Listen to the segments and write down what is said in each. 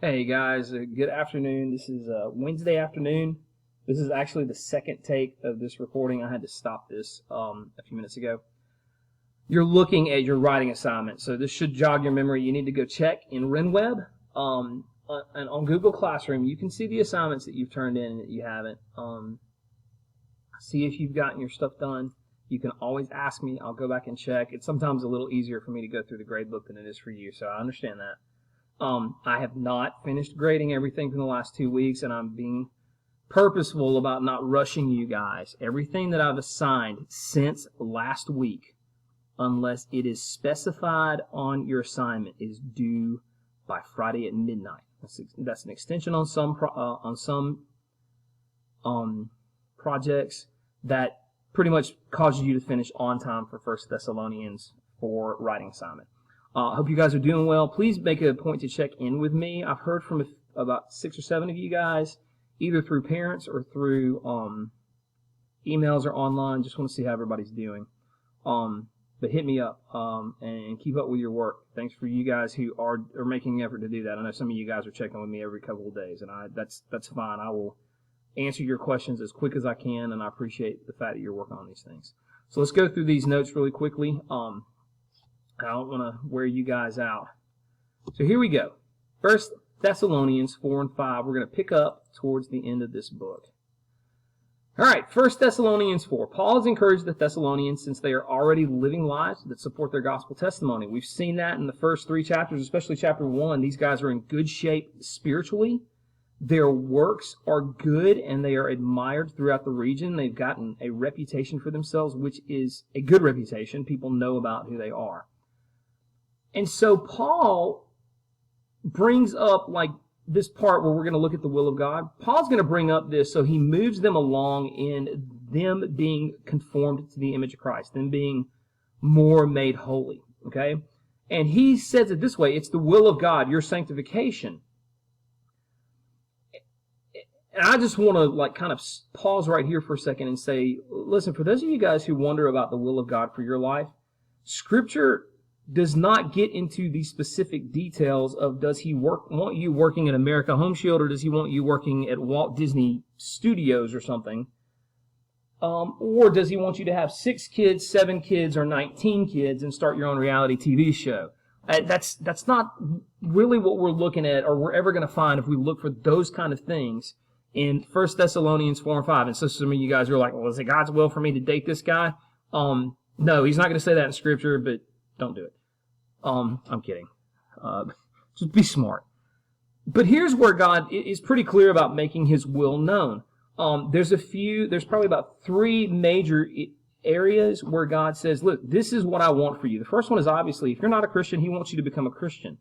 Hey guys, good afternoon. This is Wednesday afternoon. This is actually the second take of this recording. I had to stop this a few minutes ago. You're looking at your writing assignment, so this should jog your memory. You need to go check in RenWeb and on Google Classroom. You can see the assignments that you've turned in and that you haven't. See if you've gotten your stuff done. You can always ask me. I'll go back and check. It's sometimes a little easier for me to go through the grade book than it is for you, so I understand that. I have not finished grading everything from the last 2 weeks, and I'm being purposeful about not rushing you guys. Everything that I've assigned since last week, unless it is specified on your assignment, is due by Friday at midnight. That's an extension on some projects that pretty much causes you to finish on time for 1 Thessalonians 4 writing assignment. I hope you guys are doing well. Please make a point to check in with me. I've heard from about 6 or 7 of you guys, either through parents or through emails or online. Just want to see how everybody's doing. But hit me up and keep up with your work. Thanks for you guys who are making an effort to do that. I know some of you guys are checking with me every couple of days, and that's fine. I will answer your questions as quick as I can, and I appreciate the fact that you're working on these things. So let's go through these notes really quickly. I don't want to wear you guys out. So here we go. 1 Thessalonians 4 and 5. We're going to pick up towards the end of this book. All right, 1 Thessalonians 4. Paul has encouraged the Thessalonians since they are already living lives that support their gospel testimony. We've seen that in the first 3 chapters, especially chapter 1. These guys are in good shape spiritually. Their works are good, and they are admired throughout the region. They've gotten a reputation for themselves, which is a good reputation. People know about who they are. And so Paul brings up like this part where we're going to look at the will of God. Paul's going to bring up this so he moves them along in them being conformed to the image of Christ, them being more made holy. Okay? And he says it this way, it's the will of God, your sanctification. And I just want to like kind of pause right here for a second and say, listen, for those of you guys who wonder about the will of God for your life, Scripture does not get into the specific details of does he want you working at America Home Shield or does he want you working at Walt Disney Studios or something, or does he want you to have 6 kids, 7 kids, or 19 kids and start your own reality TV show. That's not really what we're looking at or we're ever going to find if we look for those kind of things in 1 Thessalonians 4 and 5. And so some of you guys are like, well, is it God's will for me to date this guy? No, he's not going to say that in Scripture, but don't do it. I'm kidding. Just be smart. But here's where God is pretty clear about making his will known. There's probably about 3 major areas where God says, look, this is what I want for you. The first one is obviously, if you're not a Christian, he wants you to become a Christian.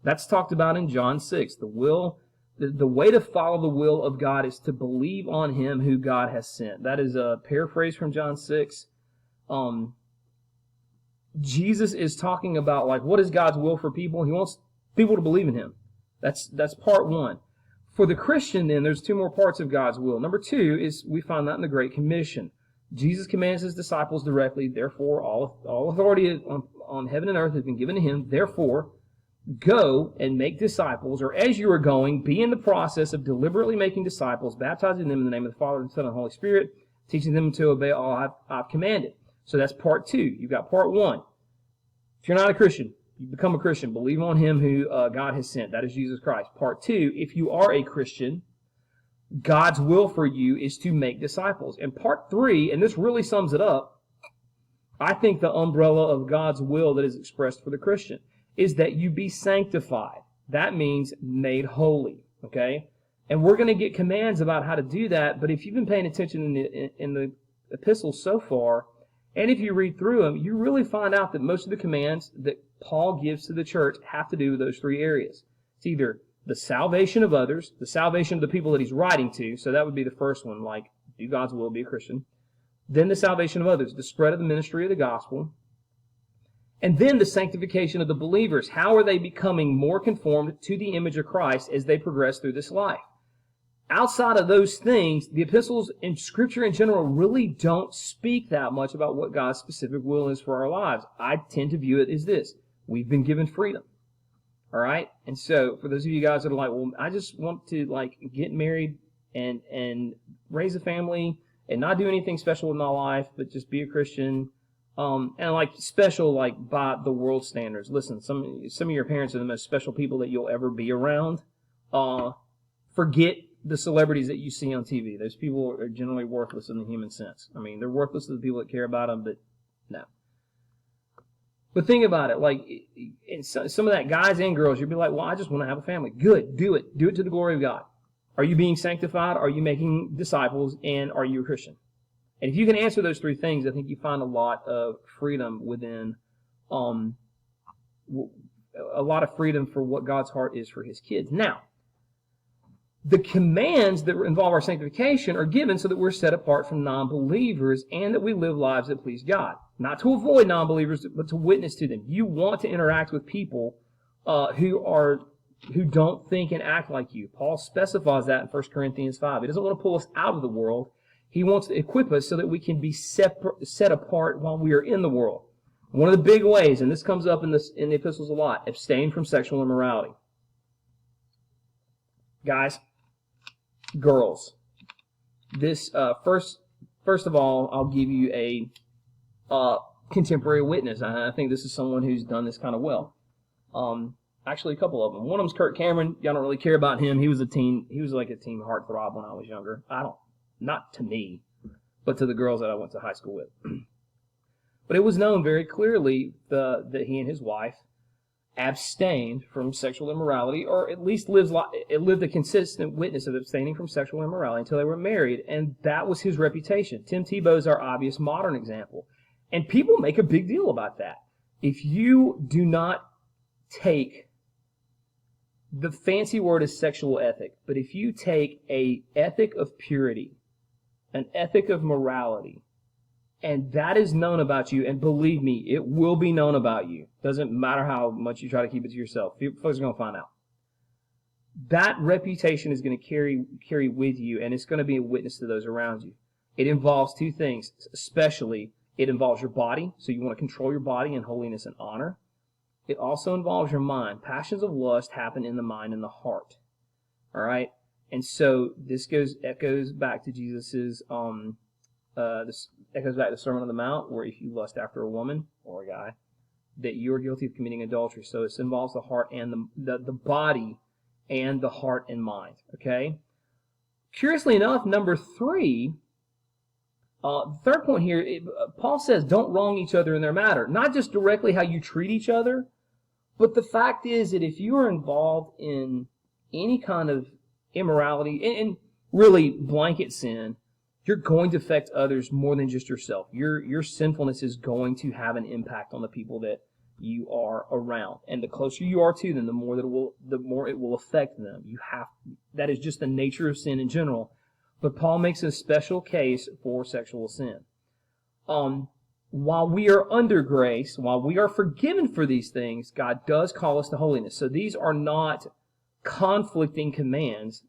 That's talked about in John 6. The way to follow the will of God is to believe on him who God has sent. That is a paraphrase from John 6. Jesus is talking about, like, what is God's will for people? He wants people to believe in him. That's part 1. For the Christian, then, there's 2 more parts of God's will. Number 2 is, we find that in the Great Commission. Jesus commands his disciples directly, therefore, all authority on heaven and earth has been given to him. Therefore, go and make disciples, or as you are going, be in the process of deliberately making disciples, baptizing them in the name of the Father, and the Son, and the Holy Spirit, teaching them to obey all I've commanded. So that's part 2. You've got part 1. If you're not a Christian, you become a Christian. Believe on him who God has sent. That is Jesus Christ. Part 2, if you are a Christian, God's will for you is to make disciples. And part 3, and this really sums it up, I think the umbrella of God's will that is expressed for the Christian is that you be sanctified. That means made holy. Okay? And we're going to get commands about how to do that, but if you've been paying attention in the epistles so far, and if you read through them, you really find out that most of the commands that Paul gives to the church have to do with those 3 areas. It's either the salvation of others, the salvation of the people that he's writing to, so that would be the first one, like do God's will, be a Christian. Then the salvation of others, the spread of the ministry of the gospel. And then the sanctification of the believers. How are they becoming more conformed to the image of Christ as they progress through this life? Outside of those things, the epistles and Scripture in general really don't speak that much about what God's specific will is for our lives. I tend to view it as this. We've been given freedom. All right? And so for those of you guys that are like, well, I just want to like get married and raise a family and not do anything special with my life, but just be a Christian, and like special like by the world standards. Listen, some of your parents are the most special people that you'll ever be around. Forget the celebrities that you see on TV. Those people are generally worthless in the human sense. I mean, they're worthless to the people that care about them, but no. But think about it, like some of that, guys and girls, you'll be like, well, I just want to have a family. Good, do it. Do it to the glory of God. Are you being sanctified? Are you making disciples? And are you a Christian? And if you can answer those three things, I think you find a lot of freedom within, a lot of freedom for what God's heart is for His kids. Now, the commands that involve our sanctification are given so that we're set apart from non-believers and that we live lives that please God. Not to avoid non-believers, but to witness to them. You want to interact with people who don't think and act like you. Paul specifies that in 1 Corinthians 5. He doesn't want to pull us out of the world. He wants to equip us so that we can be set apart while we are in the world. One of the big ways, and this comes up in the epistles a lot, abstain from sexual immorality. Guys, girls, this first of all, I'll give you a contemporary witness. I think this is someone who's done this kind of well. Actually, a couple of them. One of them's Kirk Cameron. Y'all don't really care about him. He was like a teen heartthrob when I was younger. Not to me, but to the girls that I went to high school with. But it was known very clearly that he and his wife abstained from sexual immorality, or at least lived a consistent witness of abstaining from sexual immorality until they were married, and that was his reputation. Tim Tebow is our obvious modern example. And people make a big deal about that. If you do not take, the fancy word is sexual ethic, but if you take an ethic of purity, an ethic of morality, and that is known about you, and believe me, it will be known about you. Doesn't matter how much you try to keep it to yourself. Folks are going to find out. That reputation is going to carry with you, and it's going to be a witness to those around you. It involves two things, especially it involves your body, so you want to control your body in holiness and honor. It also involves your mind. Passions of lust happen in the mind and the heart. All right? And so this echoes back to Jesus's this echoes back to the Sermon on the Mount, where if you lust after a woman or a guy, that you are guilty of committing adultery. So this involves the heart and the body and the heart and mind. Okay? Curiously enough, number 3, the third point here, Paul says, don't wrong each other in their matter. Not just directly how you treat each other, but the fact is that if you are involved in any kind of immorality, and really blanket sin, you're going to affect others more than just yourself. Your sinfulness is going to have an impact on the people that you are around. And the closer you are to them, the more it will affect them. That is just the nature of sin in general. But Paul makes a special case for sexual sin. While we are under grace, while we are forgiven for these things, God does call us to holiness. So these are not conflicting commands.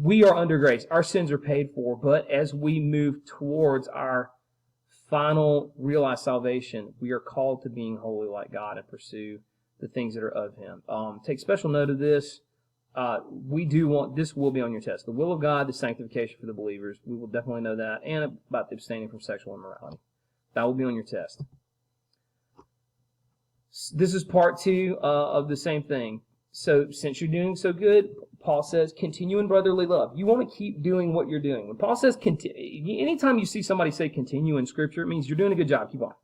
We are under grace. Our sins are paid for, but as we move towards our final realized salvation, we are called to being holy like God and pursue the things that are of Him. Take special note of this. This will be on your test. The will of God, the sanctification for the believers. We will definitely know that. And about the abstaining from sexual immorality. That will be on your test. This is part 2 of the same thing. So since you're doing so good, Paul says, continue in brotherly love. You want to keep doing what you're doing. When Paul says, anytime you see somebody say continue in Scripture, it means you're doing a good job. Keep on.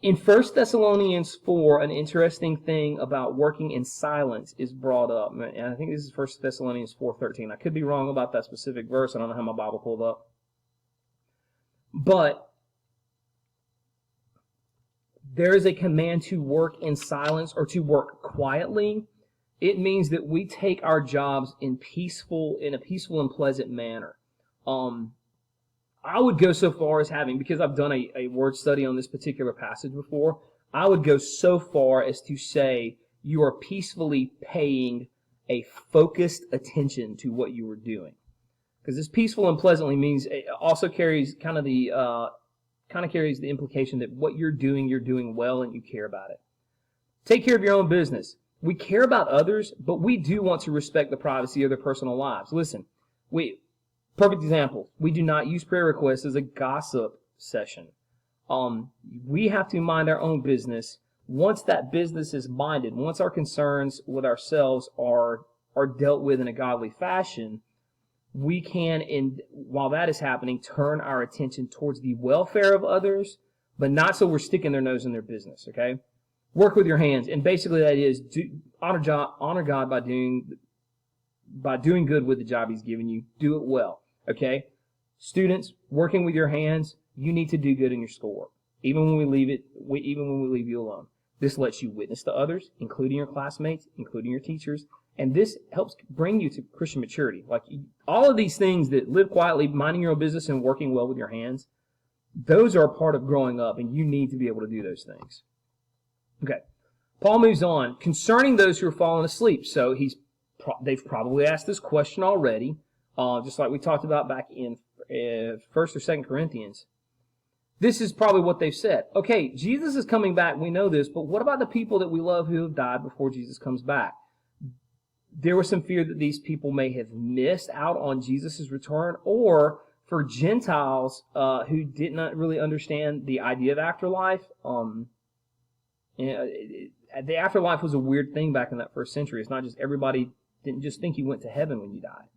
In 1 Thessalonians 4, an interesting thing about working in silence is brought up. And I think this is 1 Thessalonians 4:13. I could be wrong about that specific verse. I don't know how my Bible pulled up. But there is a command to work in silence or to work quietly. It means that we take our jobs in a peaceful and pleasant manner. I would go so far as because I've done a word study on this particular passage before, I would go so far as to say you are peacefully paying a focused attention to what you are doing. Because this peaceful and pleasantly means it also carries kind of the implication that what you're doing well and you care about it. Take care of your own business. We care about others, but we do want to respect the privacy of their personal lives. Listen, perfect example. We do not use prayer requests as a gossip session. We have to mind our own business. Once that business is minded, once our concerns with ourselves are dealt with in a godly fashion, we can, while that is happening, turn our attention towards the welfare of others, but not so we're sticking their nose in their business, okay? Work with your hands, and basically that is honor God by doing good with the job He's given you. Do it well, okay? Students, working with your hands, you need to do good in your schoolwork, even when we leave you alone. This lets you witness to others, including your classmates, including your teachers, and this helps bring you to Christian maturity. Like all of these things that live quietly, minding your own business, and working well with your hands, those are a part of growing up, and you need to be able to do those things. Okay, Paul moves on. Concerning those who are falling asleep. So they've probably asked this question already, just like we talked about back in 1st or 2nd Corinthians. This is probably what they've said. Okay, Jesus is coming back. We know this, but what about the people that we love who have died before Jesus comes back? There was some fear that these people may have missed out on Jesus' return, or for Gentiles who did not really understand the idea of afterlife. The afterlife was a weird thing back in that first century. It's not just everybody didn't just think you went to heaven when you died.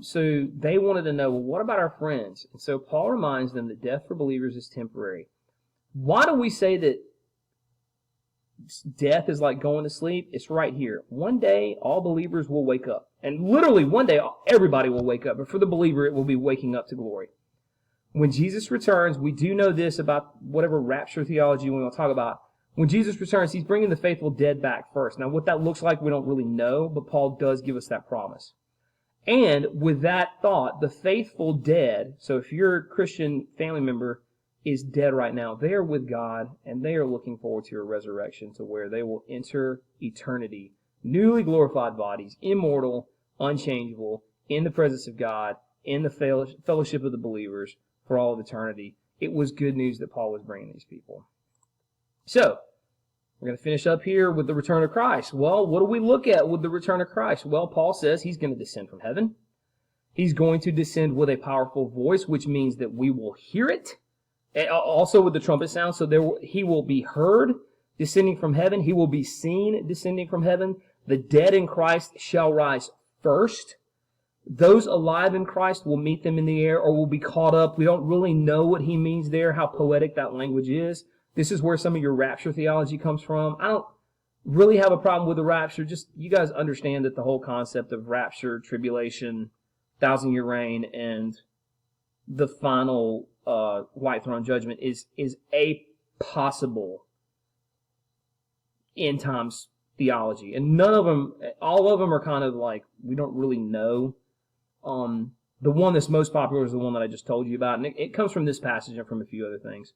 So they wanted to know, well, what about our friends? And so Paul reminds them that death for believers is temporary. Why do we say that death is like going to sleep? It's right here. One day, all believers will wake up. And literally, one day, everybody will wake up. But for the believer, it will be waking up to glory. When Jesus returns, we do know this about whatever rapture theology we want to talk about. When Jesus returns, He's bringing the faithful dead back first. Now, what that looks like, we don't really know, but Paul does give us that promise. And with that thought, the faithful dead, so if your Christian family member is dead right now, they are with God, and they are looking forward to a resurrection to where they will enter eternity, newly glorified bodies, immortal, unchangeable, in the presence of God, in the fellowship of the believers for all of eternity. It was good news that Paul was bringing these people. So, we're going to finish up here with the return of Christ. Well, what do we look at with the return of Christ? Well, Paul says He's going to descend from heaven. He's going to descend with a powerful voice, which means that we will hear it. Also with the trumpet sound, so He will be heard descending from heaven. He will be seen descending from heaven. The dead in Christ shall rise first. Those alive in Christ will meet them in the air or will be caught up. We don't really know what he means there, how poetic that language is. This is where some of your rapture theology comes from. I don't really have a problem with the rapture. Just you guys understand that the whole concept of rapture, tribulation, 1,000-year reign, and the final white throne judgment is a possible end times theology. And none of them, all of them are kind of like, we don't really know. The one that's most popular is the one that I just told you about, and it comes from this passage and from a few other things.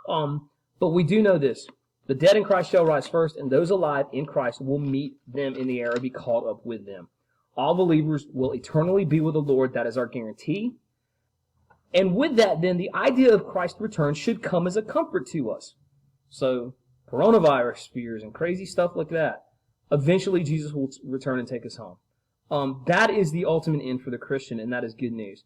But we do know this. The dead in Christ shall rise first, and those alive in Christ will meet them in the air and be caught up with them. All believers will eternally be with the Lord. That is our guarantee. And with that, then, the idea of Christ's return should come as a comfort to us. So, coronavirus fears and crazy stuff like that. Eventually, Jesus will return and take us home. That is the ultimate end for the Christian, and that is good news.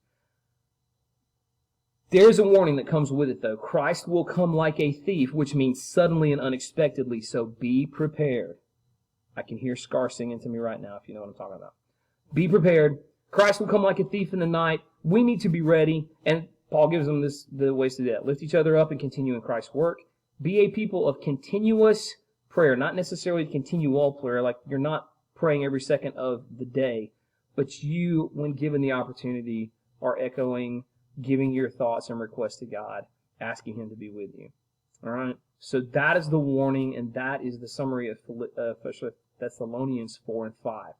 There's a warning that comes with it, though. Christ will come like a thief, which means suddenly and unexpectedly, so be prepared. I can hear Scar singing to me right now, if you know what I'm talking about. Be prepared. Christ will come like a thief in the night. We need to be ready. And Paul gives them the ways to do that. Lift each other up and continue in Christ's work. Be a people of continuous prayer, not necessarily continual prayer, like you're not praying every second of the day, but you, when given the opportunity, are echoing, giving your thoughts and requests to God, asking Him to be with you. All right? So that is the warning, and that is the summary of Thessalonians 4 and 5.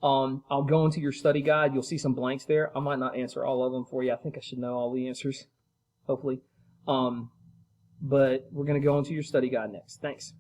I'll go into your study guide. You'll see some blanks there. I might not answer all of them for you. I think I should know all the answers, hopefully. But we're going to go into your study guide next. Thanks.